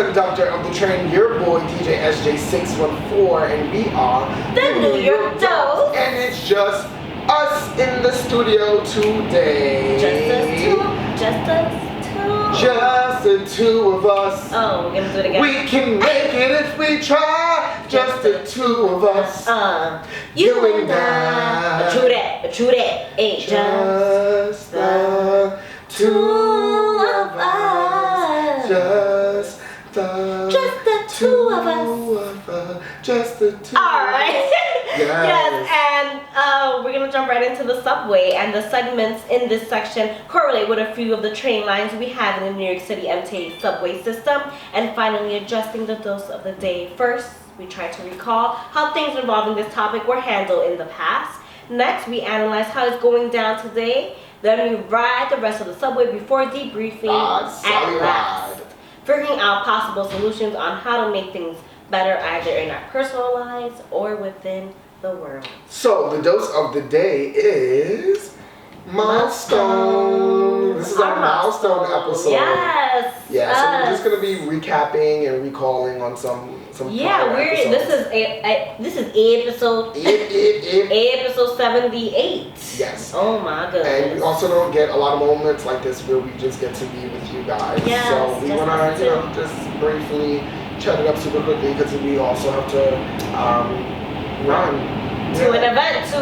conductor of the train, your boy DJ SJ614, and we are the New York Dose. And it's just us in the studio today. Just us two. Just the two of us. Oh, we're gonna do it again. We can make it if we try. Just the two of us. You and I. True that. Hey, just the two of us. Just the two of us. Just the two. All right. Yes. And we're gonna jump right into the subway, and the segments in this section correlate with a few of the train lines we have in the New York City MTA subway system, and finally adjusting the dose of the day. First, we try to recall how things involving this topic were handled in the past. Next, we analyze how it's going down today. Then we ride the rest of the subway before debriefing at last, figuring out possible solutions on how to make things better either in our personal lives or within the world. So the dose of the day is Milestone. This is our Milestone episode. Yes. Yeah, so we're just gonna be recapping and recalling on some. Yeah, this is episode episode 78. Yes. Oh my goodness. And we also don't get a lot of moments like this where we just get to be with you guys. Yes, so we wanna just briefly chat it up super quickly because we also have to run to an event to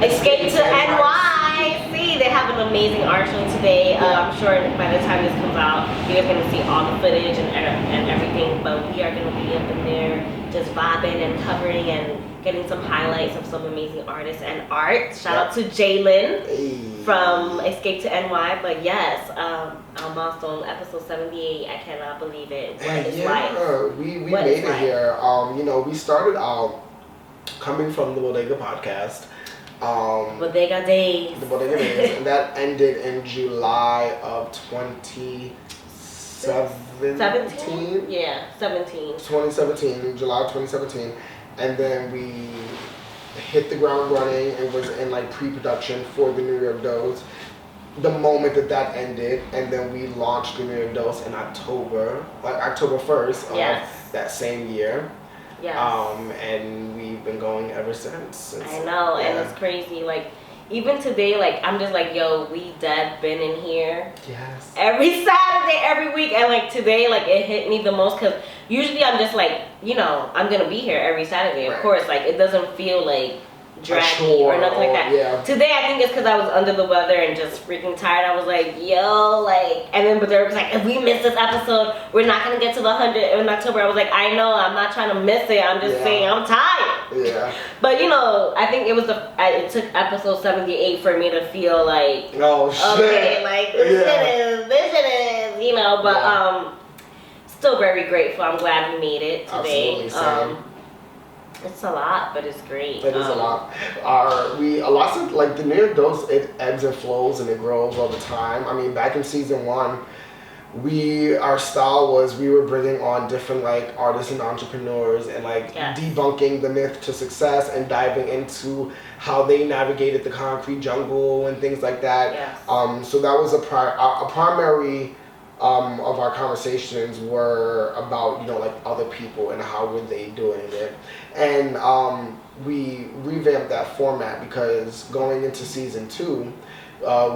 Escape to NYC. They have an amazing art show today. I'm sure by the time this comes out, you guys are going to see all the footage and everything. But we are going to be up in there just vibing and covering and getting some highlights of some amazing artists and art. Shout out to Jalen from Escape to NY. But yes, our Milestone episode 78. I cannot believe it. What is life? We made it here. We started out coming from the Bodega podcast. Bodega Days. The Bodega Days, and that ended in July of 2017. 17? Yeah, 17. 2017, July 2017, and then we hit the ground running and was in like pre-production for the New York Dose. The moment that ended, and then we launched the New York Dose in October 1st of that same year. Yes. And we've been going ever since. I know, and it's crazy. Like, even today, like, I'm just like, yo, we dead been in here. Yes. Every Saturday, every week, and like today, like, it hit me the most because usually I'm just like, I'm gonna be here every Saturday. Of course, like, it doesn't feel like draggy or nothing like that. Yeah. Today I think it's because I was under the weather and just freaking tired. I was like, yo, like, and then but they were like, if we miss this episode, we're not gonna get to the 100 in October. I was like, I know, I'm not trying to miss it. I'm just saying I'm tired. Yeah. But I think it was it took episode 78 for me to feel like, okay, like this shit is, but still very grateful. I'm glad we made it today. Absolutely, same. It's a lot, but it's great. It is a lot. Like the New York Dose, it ebbs and flows and it grows all the time. I mean, back in season 1, our style was we were bringing on different like artists and entrepreneurs and like debunking the myth to success and diving into how they navigated the concrete jungle and things like that. Yes. So that was a primary. Of our conversations were about like other people and how were they doing it, and we revamped that format because going into season 2,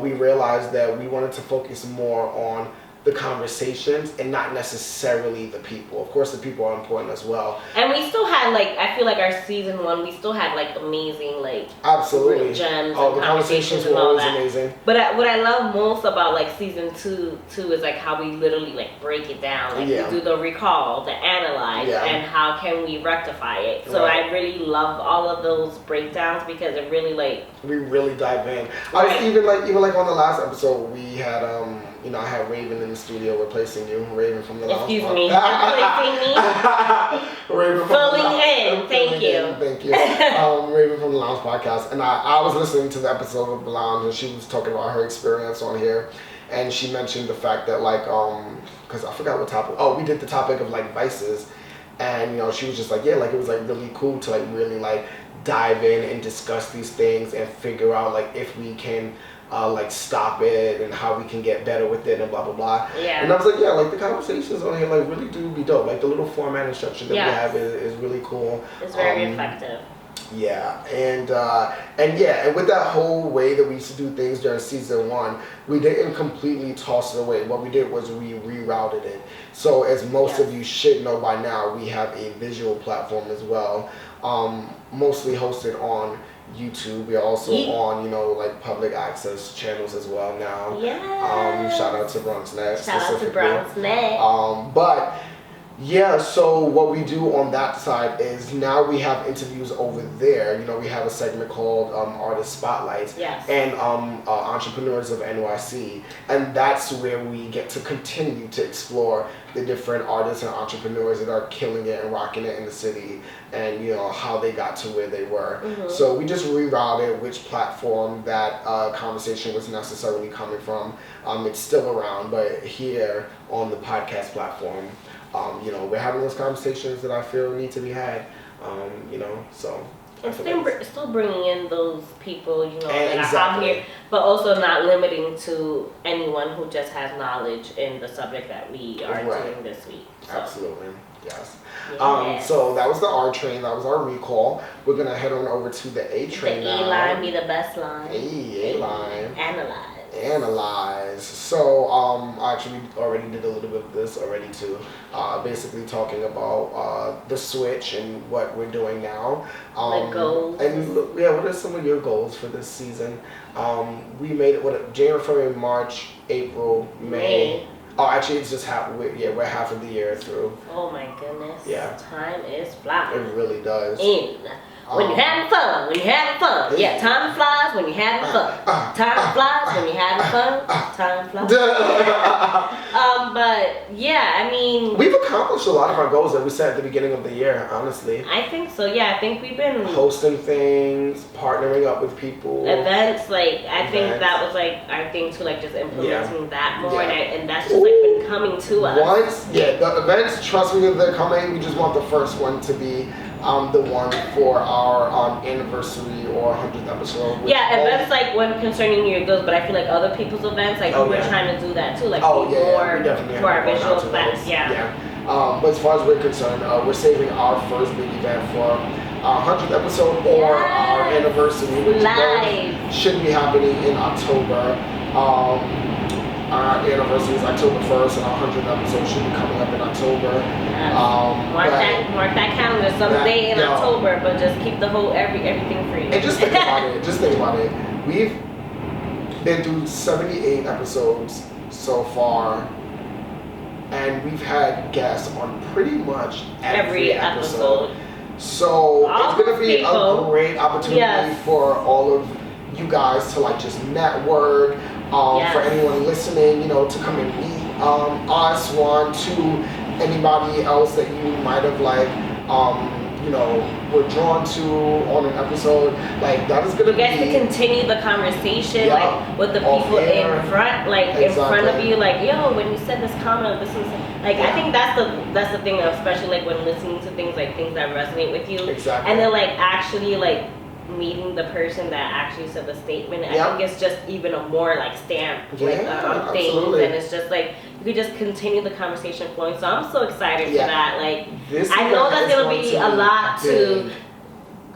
we realized that we wanted to focus more on the conversations and not necessarily the people. Of course, the people are important as well. And we still had I feel like our season 1, we still had amazing absolutely gems. Oh, the conversations were always amazing. But what I love most about season 2 is how we literally break it down. We do the recall, the analyze, and how can we rectify it. So I really love all of those breakdowns because it really we really dive in. I was even on the last episode we had I had Raven in the studio replacing you. Raven from the Lounge. Excuse me. Replacing me? Raven from Filling in. Thank you. Thank you. Raven from the Lounge podcast. And I was listening to the episode of the Lounge and she was talking about her experience on here. And she mentioned the fact that because I forgot what topic. Oh, we did the topic of vices. And she was just it was really cool to really dive in and discuss these things and figure out if we can like stop it and how we can get better with it and blah blah blah. Yeah. And I was like, yeah, like the conversations on here like really do be dope. Like the little format and structure that we have is really cool. It's very effective. Yeah, and with that whole way that we used to do things during season 1, we didn't completely toss it away. What we did was we rerouted it. So as most of you should know by now, we have a visual platform as well, mostly hosted on YouTube. We're also on, like public access channels as well now. Yeah. Shout out to Bronx Net. Shout out to Bronx Net. But yeah, so what we do on that side is now we have interviews over there. We have a segment called Artist Spotlights and Entrepreneurs of NYC. And that's where we get to continue to explore the different artists and entrepreneurs that are killing it and rocking it in the city and, how they got to where they were. So we just rerouted which platform that conversation was necessarily coming from. It's still around, but here on the podcast platform, we're having those conversations that I feel need to be had, so. And still bringing in those people, that exactly. are out here, but also not limiting to anyone who just has knowledge in the subject that we are doing this week. So. Absolutely, yes. So that was the R train, that was our recall. We're going to head on over to the A train now. The A line be the best line. A line. Analyze. So I actually already did a little bit of this already too, basically talking about the switch and what we're doing now. The goals. And what are some of your goals for this season? We made it January, February, March, April, May. Oh, actually, it's just we're half of the year through. Oh my goodness. Yeah. Time is flying. It really does. When you're having fun. Yeah, time flies when you're having fun. Time flies when you're having fun. Time flies. But yeah, I mean, we've accomplished a lot of our goals that we set at the beginning of the year, honestly. I think so. Yeah, I think we've been hosting things, partnering up with people. Events, I think that was our thing too, just implementing that more, and that's just been coming to us. The events, trust me, they're coming. We just want the first one to be the one for our anniversary or 100th episode. Events when concerning your goals, but I feel other people's events, we're trying to do that too, more for our visual class. But as far as we're concerned, we're saving our first big event for our 100th episode or our anniversary, which should be happening in October. Our anniversary is October 1st, and our 100th episode should be coming up in October. Mark that calendar someday in October, but just keep the whole everything free. And just think about it. We've been through 78 episodes so far, and we've had guests on pretty much every episode. So it's going to be a great opportunity for all of you guys to just network. For anyone listening, to come and meet us, anybody else that you might have were drawn to on an episode. That is gonna be. You guys can continue the conversation with the people in front, in front of you. Yo, when you said this comment, this is I think that's the thing, especially when listening to things things that resonate with you. Exactly. And then actually meeting the person that actually said the statement. I think it's just even a more stamp on things, absolutely. and it's just you could just continue the conversation flowing. So I'm so excited for that. I know that's gonna be a lot to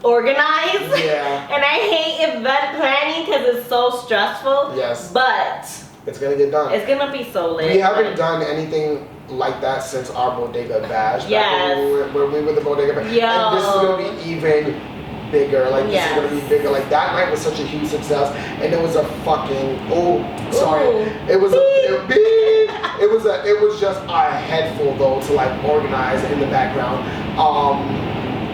organize. And I hate event planning because it's so stressful. Yes. But it's gonna get done. It's gonna be so lit. We haven't done anything like that since our Bodega Bash. When we were the Bodega Bash. And this is gonna be even bigger. This is gonna be bigger. That night was such a huge success, and it was a fucking it was just a head full though to organize in the background.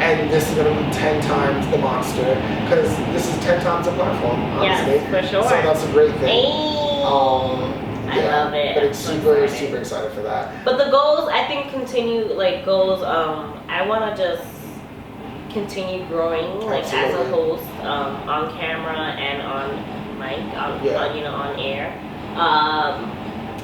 And this is gonna be 10 times the monster because this is 10 times the platform. Honestly, for sure. So that's a great thing. I love it. But it's super excited for that. But the goals, I think, continue goals. I wanna just continue growing as a host on camera and on mic on air,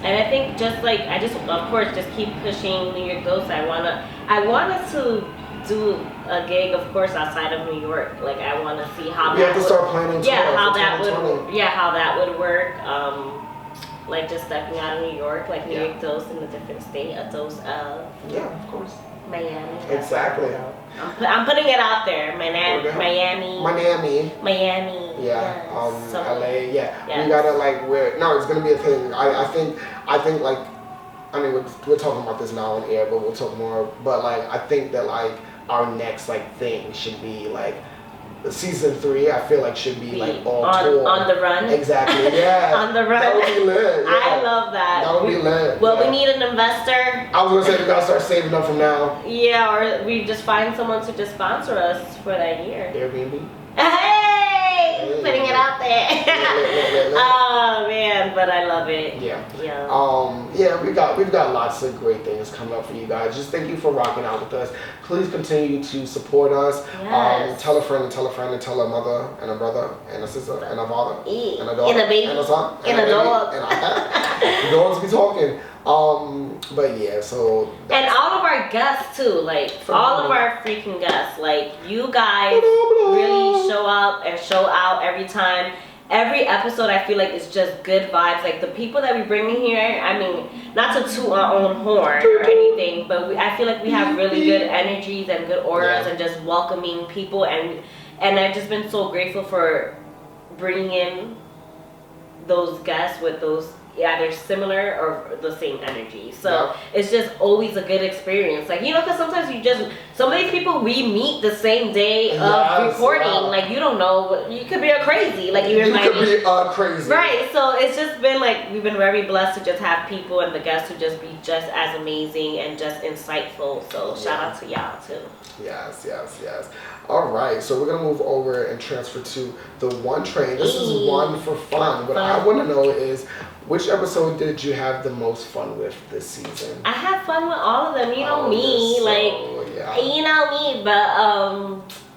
and I think just I just of course just keep pushing your goals. I want us to do a gig, of course, outside of New York. Like I want to see how We have to start planning. how that would work. Like just stepping out of New York, like New York dose in a different state, a dose of of course. Miami. Exactly. I'm putting it out there. Miami. Yeah. Yes. LA. Yeah. Yes. We gotta like it's gonna be a thing. I think like, I mean we're talking about this now on air, but we'll talk more. But like I think that like our next like thing should be like season 3. I feel like should be like on tour. On the run. Exactly. Yeah. On the run. That would be lit. Yeah. I love that. That would be lit. Well, we need an investor. I was gonna say we gotta start saving up from now. Yeah, or we just find someone to just sponsor us for that year. Airbnb. Hey, putting it out there. Oh man, but I love it. Yeah. Yeah. We've got lots of great things coming up for you guys. Just thank you for rocking out with us. Please continue to support us. Yes. Tell a friend and tell a friend and tell a mother and a brother and a sister and a father and a daughter and a baby and a son and a dog. And a dogs be talking. But yeah, so and all of our guests too, like all of our freaking guests, like you guys really show up and show out every time. Every episode I feel like is just good vibes. Like the people that we bring in here, I mean, not to toot our own horn or anything, but I feel like we have really good energies and good auras and just welcoming people, and I've just been so grateful for bringing in those guests with those either similar or the same energy. So it's just always a good experience. Like, you know, because sometimes some of these people we meet the same day of recording. Like, you don't know, you could be a crazy. Like, you could be crazy. Right. So it's just been like, we've been very blessed to just have people and the guests who just be just as amazing and just insightful. So shout out to y'all too. Yes. All right, so we're gonna move over and transfer to the one train. This is one for fun. What I want to know is, which episode did you have the most fun with this season? I had fun with all of them. You know me, you know me, but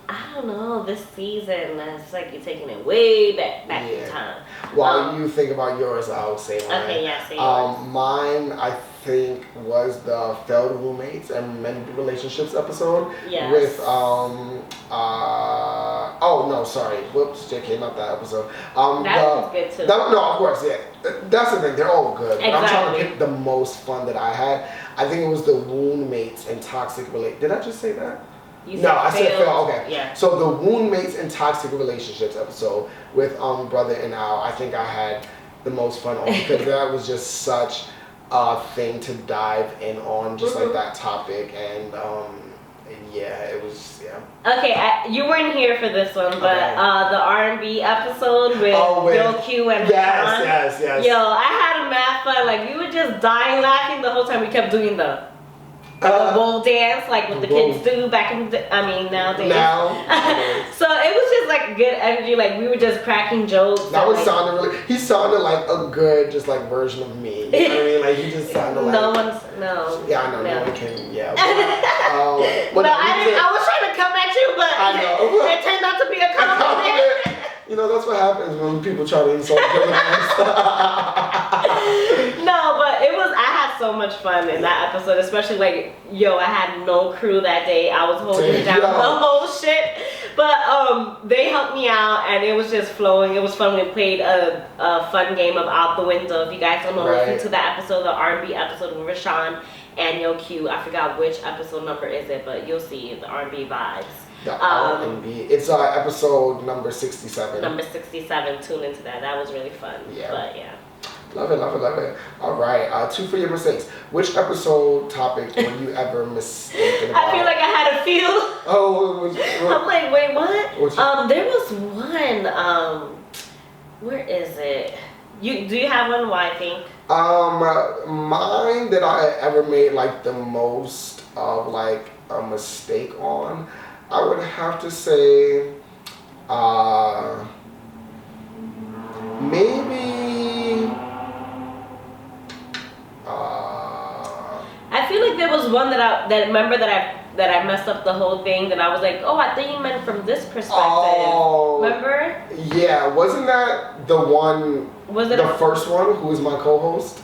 I don't know. This season, it's like you're taking it way back in time. While you think about yours, I'll say mine. Okay, yeah, say yours. Mine, I think, was the failed roommates and mended relationships episode. Yes. With whoops, JK, not that episode. That was good too. No, of course, yeah. That's the thing. They're all good. Exactly. But I'm trying to pick the most fun that I had. I think it was the wound mates and toxic Did I just say that? I said fail. Okay. Yeah. So the wound mates and toxic relationships episode with Brother and Al, I think I had the most fun on because that was just such a thing to dive in on, just like that topic, and it was Okay, you weren't here for this one, but the R&B episode with Bill Q and yes. Yo, I had a mad fun. Like we were just dying laughing the whole time. We kept doing the bowl dance, like what the kids do back in nowadays. So it was just like good energy. Like we were just cracking jokes. That was sounded he sounded like a good just like version of me. You know what I mean? Like he just sounded like Yeah, I know. No one can. Yeah. But, I was trying to come at you, but I know. It turned out to be a compliment. You know, that's what happens when people try to insult you. No, but I had so much fun in that episode, especially like, I had no crew that day. I was holding down the whole shit. But they helped me out and it was just flowing. It was fun. We played a fun game of Out the Window. If you guys don't know, listen to that episode, the R&B episode with Rashawn and Yo Q. I forgot which episode number is it, but you'll see the R&B vibes. The R&B. It's episode number 67. Number 67. Tune into that. That was really fun. Yeah. But yeah. Love it. All right. 2 for your mistakes. Which episode topic were you ever mistaken about? I feel like I had a few. I'm like, wait, what? There was one. Where is it? Do you have one? Why I think? Mine that I ever made like the most of like a mistake on, I would have to say, maybe. I feel like there was one that I messed up the whole thing. That I was like, I think you meant from this perspective. Remember? Yeah, wasn't that the one? Was it the first one? Who is my co-host?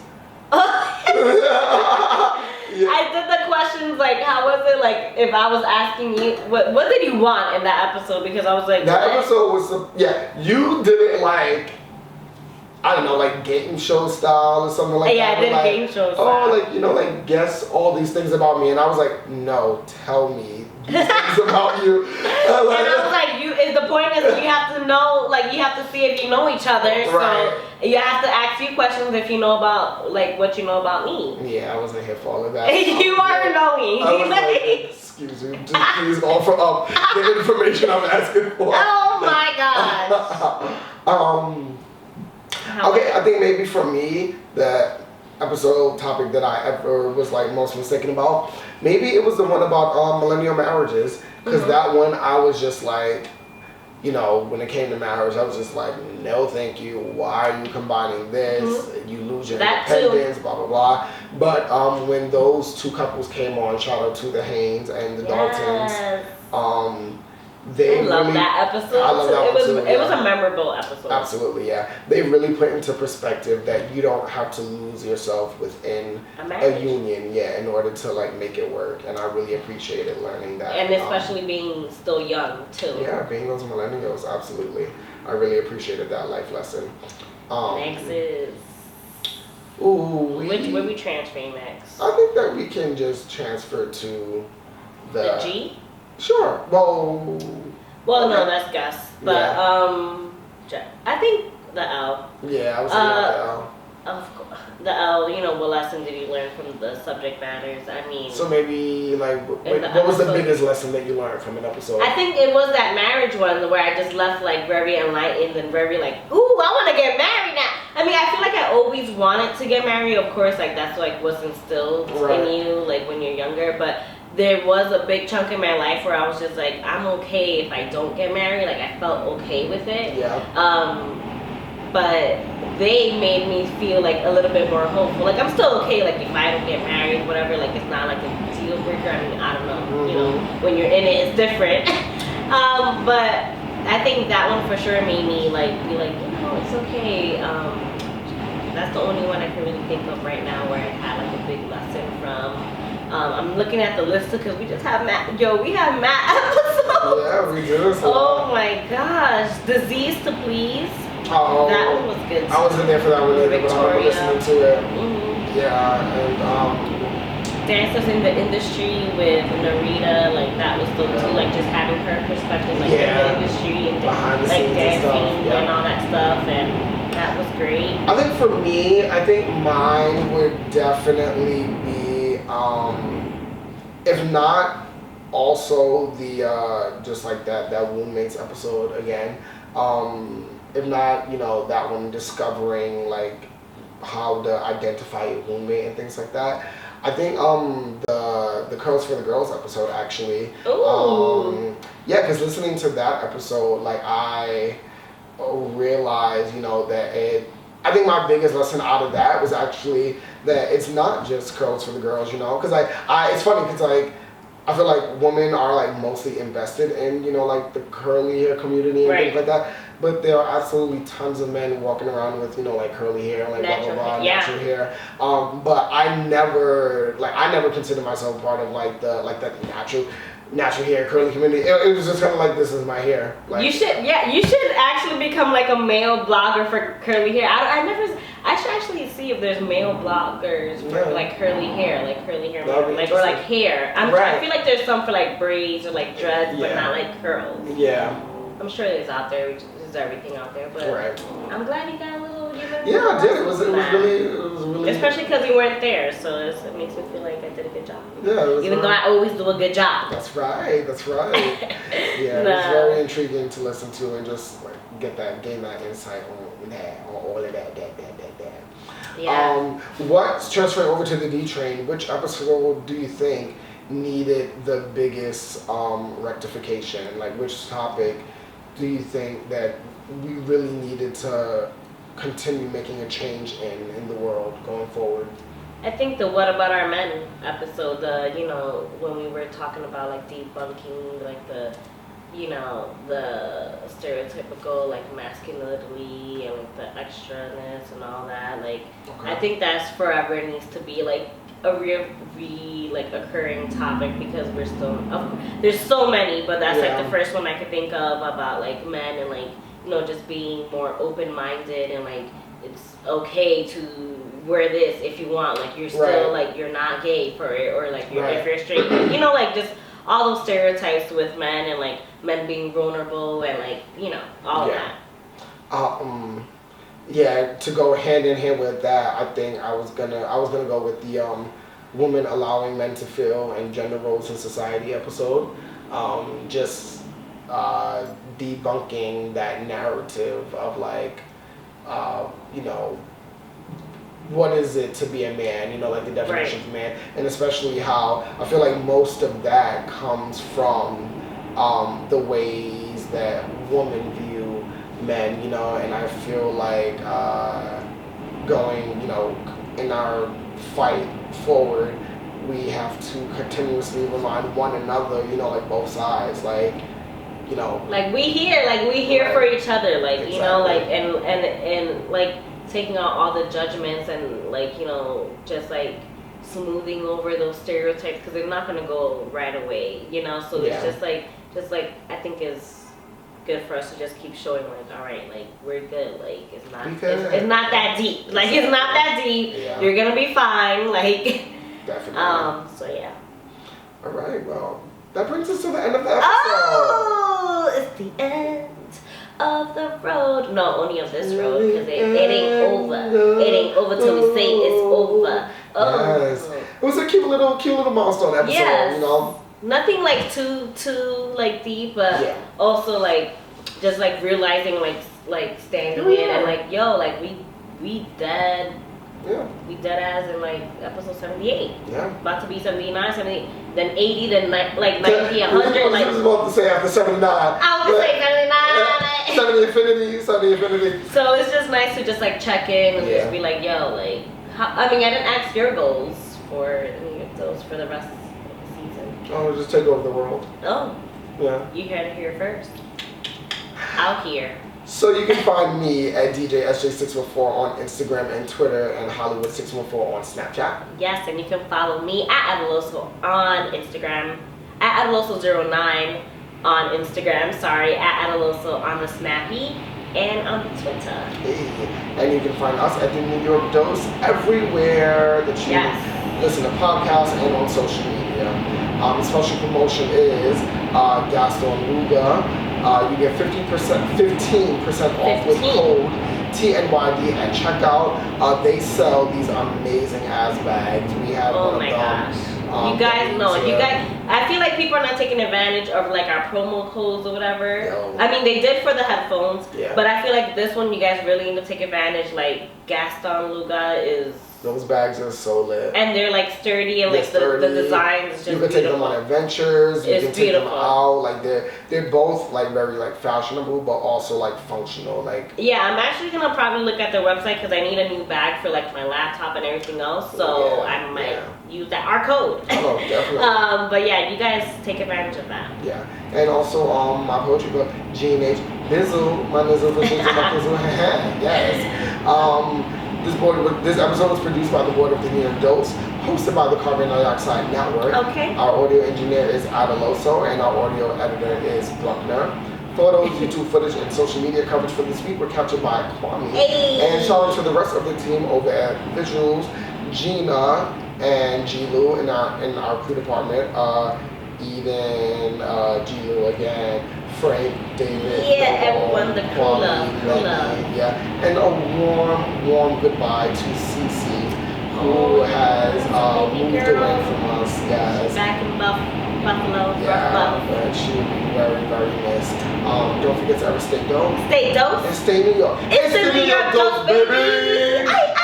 I did the questions like, how was it like if I was asking you what did you want in that episode? Because I was like, that what? episode was you did it like, I don't know, like game show style or something like that. Yeah, I did like, game show style. Oh, like, like guess all these things about me. And I was like, no, tell me these things about you. And I was like, the point is you have to know, like you have to see if you know each other. Right. So you have to ask you questions if you know about, like, what you know about me. Yeah, I wasn't here for all of that. You are knowing. I was like, excuse me, just please offer up the information I'm asking for. Oh my gosh. Okay, I think maybe for me, the episode topic that I ever was like most mistaken about, maybe it was the one about millennial marriages, because that one I was just like, when it came to marriage, I was just like, no, thank you. Why are you combining this? You lose your independence, blah blah blah. But when those two couples came on, shout out to the Haynes and the Daltons. They I love that episode. I love that one too. It was a memorable episode. Absolutely, yeah. They really put into perspective that you don't have to lose yourself within a union, in order to like make it work. And I really appreciated learning that. And especially being still young too. Yeah, being those millennials, absolutely. I really appreciated that life lesson. Next is. Ooh. Where we transferring next? I think that we can just transfer to the G. Sure. Well, no, that's Gus. But I think the L. Yeah, I was thinking about the L. Of course, the L. What lesson did you learn from the subject matters? I mean. So maybe like, what was the biggest lesson that you learned from an episode? I think it was that marriage one where I just left like very enlightened and very like, ooh, I want to get married now. I mean, I feel like I always wanted to get married. Of course, like that's like what's instilled in you, like when you're younger, but. There was a big chunk in my life where I was just like, I'm okay if I don't get married. Like, I felt okay with it. Yeah. But they made me feel like a little bit more hopeful. Like, I'm still okay, like, if I don't get married, whatever. Like, it's not like a deal breaker. I mean, I don't know. When you're in it, it's different. But I think that one for sure made me, like, be like, it's okay. That's the only one I can really think of right now where I had, like, a big lesson from. I'm looking at the list because we just have Matt. We have Matt episodes. Yeah, we do. Oh my gosh. Disease to Please. Oh. That one was good. I wasn't there for that one either, but I remember listening to it. Yeah, and Dancers in the Industry with Narita, like that was the two, like just having her perspective, like in the industry and behind the like scenes dancing and all that stuff, and that was great. I think for me, mine would definitely be. If not, also the just like that Woundmates episode again. If not, that one discovering like how to identify a woommate and things like that. I think the Curls for the Girls episode actually. Ooh. Yeah, because listening to that episode, like I realized, that I think my biggest lesson out of that was actually that it's not just curls for the girls, because it's funny because like I feel like women are like mostly invested in like the curly hair community and things like that, but there are absolutely tons of men walking around with like curly hair, like natural natural hair. But I never considered myself part of like that natural hair curly community. It was just kind of like, this is my hair. Like, you should actually become like a male blogger for curly hair. I should actually see if there's male bloggers for like curly hair like or like hair. I feel like there's some for like braids or like dreads, but not like curls. Yeah. I'm sure there's out there. There's everything out there, but I'm glad you got a little. Yeah, I did. It was really. Especially because you weren't there, so it makes me feel like I did a good job. Yeah. Even though I always do a good job. That's right. Yeah, it was very intriguing to listen to and just like gain that insight on all of that. Yeah. What's transferring over to the D train? Which episode do you think needed the biggest rectification? Like, which topic do you think that we really needed to continue making a change in the world going forward? I think the What About Our Men episode, when we were talking about like debunking like the stereotypical like masculinity and like the extraness and all that, like I think that's forever needs to be like a like occurring topic because we're still there's so many, but that's like the first one I could think of about like men and like just being more open-minded and like it's okay to wear this if you want, like you're still like you're not gay for it, or like if you're straight, like just all those stereotypes with men and like men being vulnerable and like all of that. To go hand in hand with that, I think I was gonna go with the woman allowing men to feel and gender roles in society episode. Just debunking that narrative of like what is it to be a man, like the definition of man, and especially how I feel like most of that comes from the ways that women view men, and I feel like going, in our fight forward, we have to continuously remind one another, like both sides, like we here for each other, like exactly. and like taking out all the judgments and like just like smoothing over those stereotypes because they're not gonna go right away, so it's just like I think is good for us to just keep showing like, all right, like we're good, like it's not that deep, like it's not that deep. You're gonna be fine, like definitely. So yeah. All right, well, that brings us to the end of the episode. Oh, it's the end of the road. No, only of this road, because it ain't over. It ain't over till we say it's over. Oh. Yes. It was a cute little milestone episode, yes. Nothing like too like deep, but also like just like realizing like standing in and like like we dead. Yeah. We dead as in like episode 78. Yeah. About to be 79, 78, then 80, then like 90, 100. I was about to say after 79. I was say 79. 70 infinity. So it's just nice to just like check in and just be like, like, I didn't ask your goals for the rest of the season. Oh, just take over the world. Oh. Yeah. You heard it here first. Out here. So you can find me at DJSJ614 on Instagram and Twitter, and Hollywood614 on Snapchat. Yes, and you can follow me at Adeloso on Instagram, at Adeloso09 on Instagram, at Adeloso on the Snappy, and on Twitter. Hey. And you can find us at the New York Dose everywhere that you listen to podcasts and on social media. Special promotion is Gaston Luga. You get 15% off with code TNYD at checkout. They sell these amazing ass bags. We have one of them. Gosh. You guys, I feel like people are not taking advantage of like our promo codes or whatever. They did for the headphones, but I feel like this one you guys really need to take advantage. Like Gaston Luga is. Those bags are so lit. And they're like sturdy and like the design is just You can take them on adventures, you can take them out, like they're both like very like fashionable but also like functional. Like I'm actually gonna probably look at their website because I need a new bag for like my laptop and everything else. So I might use our code. Oh, definitely. But you guys take advantage of that. Yeah. And also my poetry book, G&H Bizzle, my nizzle, my kizzle, yes. This episode was produced by the Board of the New York Dose, hosted by the Carbon Dioxide Network. Okay. Our audio engineer is Adeloso, and our audio editor is Bruckner. Photos, YouTube footage, and social media coverage for this week were captured by Kwame. Hey. And shout out to the rest of the team over at Visuals, Gina and Jilu in our crew department. Eden, Jilu again, Frank, David, everyone, the Kula. And a warm goodbye to Cece, who has moved away from us. Yes. Back in Buffalo. But she will be very, very missed. Don't forget to ever stay dope. Stay dope. And stay New York. It's the New York Dose, baby. Aye.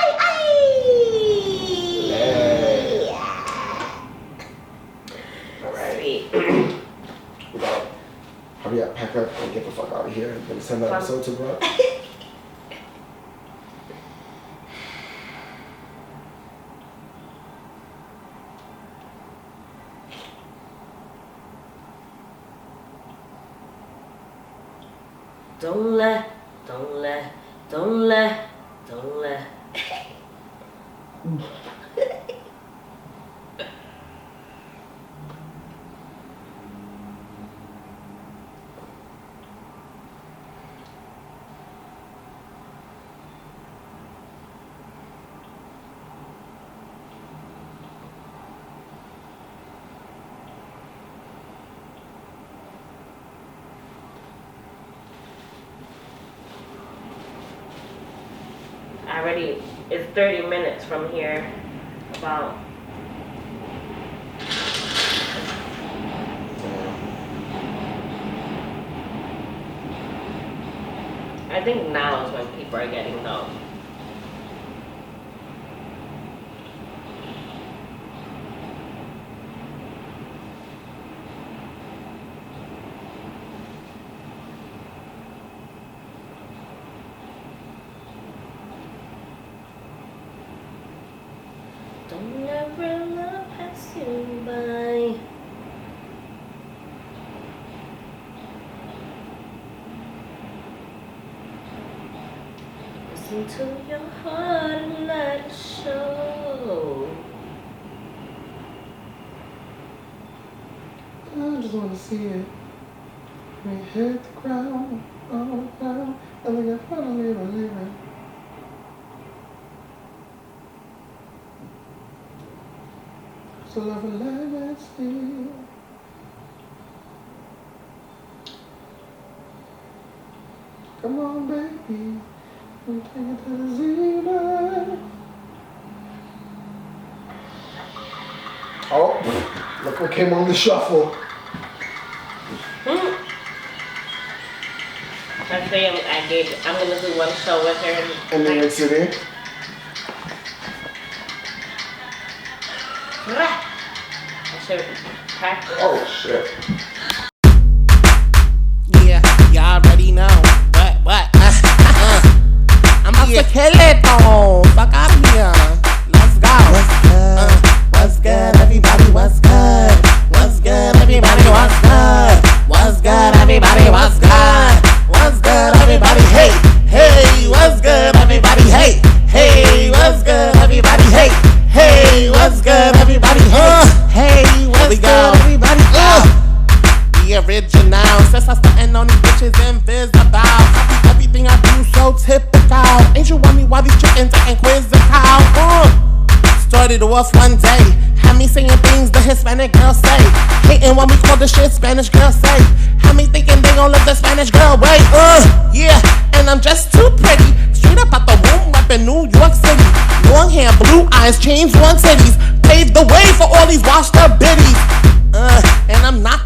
We gotta hurry up, pack up, and get the fuck out of here. I'm gonna send that episode to Brooke. Don't let. already, it's 30 minutes from here. About. I think now is when people are getting home. Don't ever love pass you by. Listen to your heart and let it show. I just want to see it. We hit the ground, oh, down, and we got finally leaving. So love a legacy. Come on, baby. We take it to the zenith. Oh, look what came on the shuffle. I say I'm gonna do one show with her In New York City. I should practice. Oh shit. Yeah, y'all already know. What? I'm about to kill it, though. Fuck out of here. Let's go. What's good, everybody? What's good? What's good, everybody? What's good? What's good, everybody? What's good? What's good, everybody? Hey, what's good, everybody? Hey, what's good, everybody? Hey, what's good, everybody? Hey, what's good, everybody? The original, since I starting on these bitches invisible. Copy everything I do so typical. Ain't you want me while these chickens are inquisitive? Started off one day, had me saying things the Hispanic girls say. Hating when we call the shit Spanish girls say. Had me thinking they gon' live the Spanish girl way. Yeah, and I'm just too pretty. Straight up out the womb, reppin' New York City. Long hair, blue eyes, chains, one titties. Paved the way for all these washed up biddies.